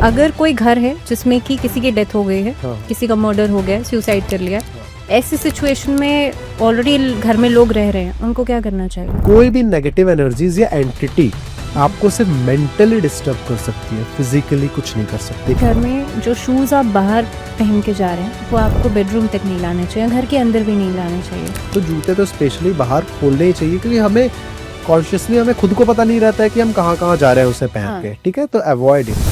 अगर कोई घर है जिसमें कि किसी की डेथ हो गई है, हाँ। किसी का मर्डर हो गया है, सुसाइड कर लिया है, ऐसी सिचुएशन में ऑलरेडी घर में लोग रह रहे हैं, उनको क्या करना चाहिए? कोई भी नेगेटिव एनर्जीज या एंटिटी आपको सिर्फ मेंटली डिस्टर्ब कर सकती है, फिजिकली कुछ नहीं कर सकती। घर में जो शूज आप बाहर पहन के जा रहे हैं वो आपको बेडरूम तक नहीं लाने चाहिए, घर के अंदर भी नहीं लाने चाहिए। तो जूते तो स्पेशली बाहर खोलने ही चाहिए, क्योंकि हमें कॉन्शियसली हमें खुद को पता नहीं रहता है कि हम कहाँ कहाँ जा रहे हैं उसे पहन हाँ। के। ठीक है, तो अवॉइड इट।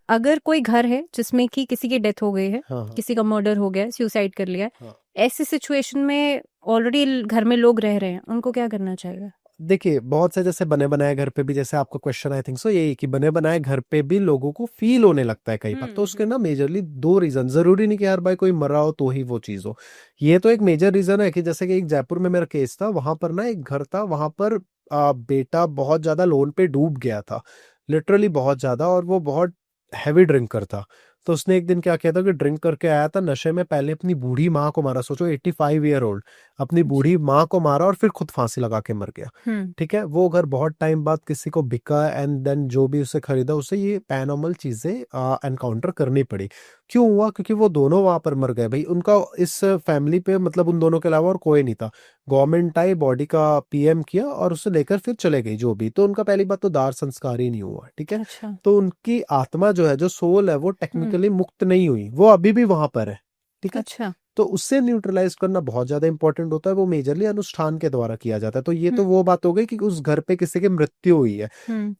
अगर कोई घर है जिसमें कि किसी की डेथ हो गई है, हाँ, हाँ। किसी का मर्डर हो गया है, सुसाइड कर लिया है, हाँ। ऐसी सिचुएशन में ऑलरेडी घर में लोग रह रहे हैं, उनको क्या करना चाहिए? देखिए, बहुत से जैसे बने बनाए घर पे भी, जैसे आपका क्वेश्चन आई थिंक सो यही कि बने बनाए घर पे भी लोगों को फील होने लगता है कई बार। तो उसके ना मेजरली दो रीजन, जरूरी नहीं कि यार भाई कोई मरा हो तो ही वो चीज हो। ये तो एक मेजर रीजन है कि जैसे कि एक जयपुर में मेरा केस था, वहां पर ना एक घर था, वहां पर बेटा बहुत ज्यादा लोन पे डूब गया था, लिटरली बहुत ज्यादा, और वो बहुत हैवी ड्रिंकर था। तो उसने एक दिन क्या किया था कि ड्रिंक करके आया था, नशे में पहले अपनी बूढ़ी माँ को मारा। सोचो 85 ईयर ओल्ड, अपनी बूढ़ी माँ को मारा और फिर खुद फांसी लगा के मर गया। ठीक है, वो घर बहुत टाइम बाद किसी को बिका, एंड देन जो भी उसे खरीदा उसे ये पैरानॉर्मल चीजें एनकाउंटर करनी पड़ी। क्यों हुआ? क्योंकि वो दोनों वहां पर मर गए भाई। उनका इस फैमिली पे मतलब उन दोनों के अलावा और कोई नहीं था। गवर्नमेंट आई, बॉडी का पीएम किया और उसे लेकर फिर चले गई जो भी। तो उनका पहली बात तो दाह संस्कार ही नहीं हुआ। ठीक है, अच्छा। तो उनकी आत्मा जो है, जो सोल है, वो टेक्निकली मुक्त नहीं हुई, वो अभी भी वहां पर है। ठीक है, अच्छा। तो उससे न्यूट्रलाइज करना बहुत ज्यादा इंपॉर्टेंट होता है। वो मेजरली अनुष्ठान के द्वारा किया जाता है। तो ये तो वो बात हो गई कि उस घर पे किसी की मृत्यु हुई है।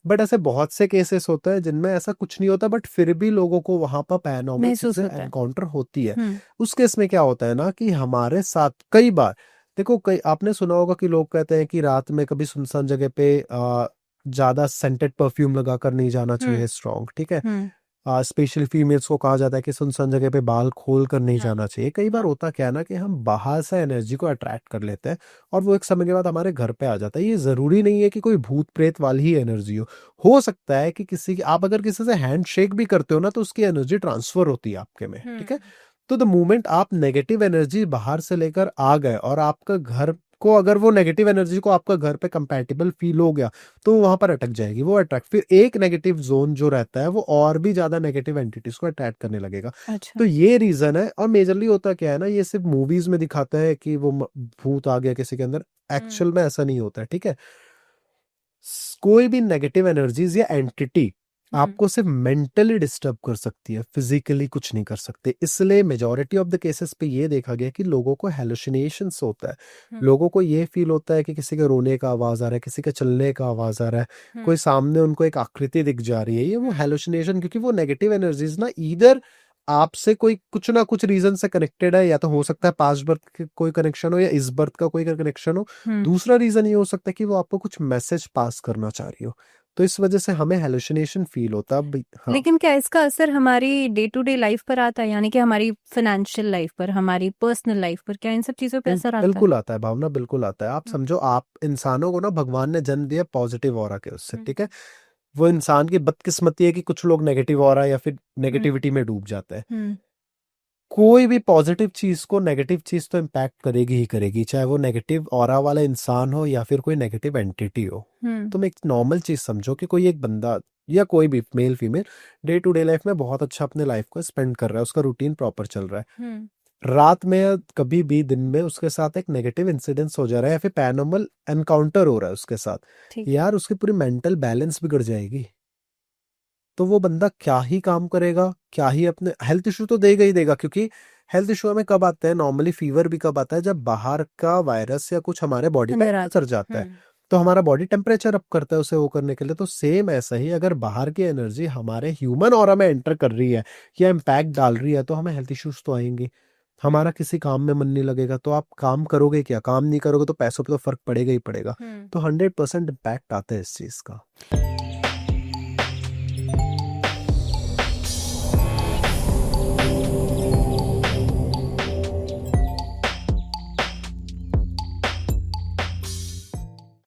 बट ऐसे बहुत से केसेस होते हैं जिनमें ऐसा कुछ नहीं होता, बट फिर भी लोगों को वहां पर पैरानॉर्मल महसूस चीजें होता है। एनकाउंटर होती है। उस केस में क्या होता है ना कि हमारे साथ कई बार, देखो, कई आपने सुना होगा कि लोग कहते हैं कि रात में कभी सुनसान जगह पे ज्यादा सेंटेड परफ्यूम लगाकर नहीं जाना चाहिए, स्ट्रॉन्ग। ठीक है, स्पेशली फीमेल्स को कहा जाता है कि सुनसान जगह पे बाल खोल कर नहीं जाना चाहिए। कई बार होता क्या है ना कि हम बाहर से एनर्जी को अट्रैक्ट कर लेते हैं और वो एक समय के बाद हमारे घर पे आ जाता है। ये जरूरी नहीं है कि कोई भूत प्रेत वाली ही एनर्जी हो सकता है कि किसी की, आप अगर किसी से हैंड शेक भी करते हो ना तो उसकी एनर्जी ट्रांसफर होती है आपके में। ठीक है, तो द मोमेंट आप नेगेटिव एनर्जी बाहर से लेकर आ गए और आपका घर को, अगर वो नेगेटिव एनर्जी को आपका घर पे कंपैटिबल फील हो गया तो वहां पर अटक जाएगी, वो अट्रैक्ट, फिर एक नेगेटिव जोन जो रहता है वो और भी ज्यादा नेगेटिव एंटिटीज को अट्रैक्ट करने लगेगा। अच्छा। तो ये रीजन है। और मेजरली होता क्या है ना, ये सिर्फ मूवीज में दिखाता है कि वो भूत आ गया किसी के अंदर, एक्चुअल में ऐसा नहीं होता है। ठीक है, कोई भी नेगेटिव एनर्जीज या एंटिटी आपको सिर्फ मेंटली डिस्टर्ब कर सकती है, फिजिकली कुछ नहीं कर सकते। इसलिए मेजॉरिटी ऑफ द केसेस पे ये देखा गया कि लोगों को हेलुसिनेशंस होता है। लोगों को ये फील होता है कि किसी के रोने का आवाज आ रहा है, किसी के चलने का आवाज आ रहा है, कोई सामने उनको एक आकृति दिख जा रही है। ये वो हेलुसिनेशन, क्योंकि वो नेगेटिव एनर्जीज ना इधर आपसे कोई कुछ ना कुछ रीजन से कनेक्टेड है, या तो हो सकता है पास्ट बर्थ के कोई कनेक्शन हो या इस बर्थ का कोई कनेक्शन हो। दूसरा रीजन ये हो सकता है कि वो आपको कुछ मैसेज पास करना चाह रही हो, तो इस वजह से हमें हेलुसिनेशन फील होता है। हाँ, लेकिन क्या इसका असर हमारी डे टू डे लाइफ पर आता है, यानी कि हमारी फाइनेंशियल लाइफ पर, हमारी पर्सनल लाइफ पर, क्या इन सब चीजों पे असर आता है? बिल्कुल आता है भावना, बिल्कुल आता है। आप समझो, आप इंसानों को ना भगवान ने जन्म दिया पॉजिटिव ऑरा के उससे। ठीक है, वो इंसान की बदकिस्मती है कि कुछ लोग नेगेटिव ऑरा या फिर नेगेटिविटी में डूब जाते हैं। कोई भी पॉजिटिव चीज को नेगेटिव चीज तो इम्पैक्ट करेगी ही करेगी, चाहे वो नेगेटिव ऑरा वाला इंसान हो या फिर कोई नेगेटिव एंटिटी हो। तुम एक नॉर्मल चीज समझो कि कोई एक बंदा या कोई भी male female day to day life में बहुत अच्छा अपने लाइफ को स्पेंड कर रहा है, उसका रूटीन प्रॉपर चल रहा है। रात में या कभी भी दिन में उसके साथ एक नेगेटिव इंसिडेंस हो जा रहा है या फिर पैरानॉर्मल एनकाउंटर हो रहा है उसके साथ, ठीक। यार उसकी पूरी मेंटल बैलेंस बिगड़ जाएगी। तो वो बंदा क्या ही काम करेगा, क्या ही अपने हेल्थ इशू तो देगा ही देगा, क्योंकि हेल्थ इशू हमें कब आते हैं नॉर्मली, फीवर भी कब आता है जब बाहर का वायरस या कुछ हमारे बॉडी पे अंदर असर जाता है। तो हमारा बॉडी टेम्परेचर अप करता है उसे वो करने के लिए। तो सेम ऐसा ही अगर बाहर की एनर्जी हमारे ह्यूमन ऑरा में एंटर कर रही है या इम्पैक्ट डाल रही है तो हमें हेल्थ इश्यूज तो आएंगे। हमारा किसी काम में मन नहीं लगेगा तो आप काम करोगे क्या? काम नहीं करोगे तो पैसों पे तो फर्क पड़ेगा ही पड़ेगा। तो 100% इम्पैक्ट आता है इस चीज का।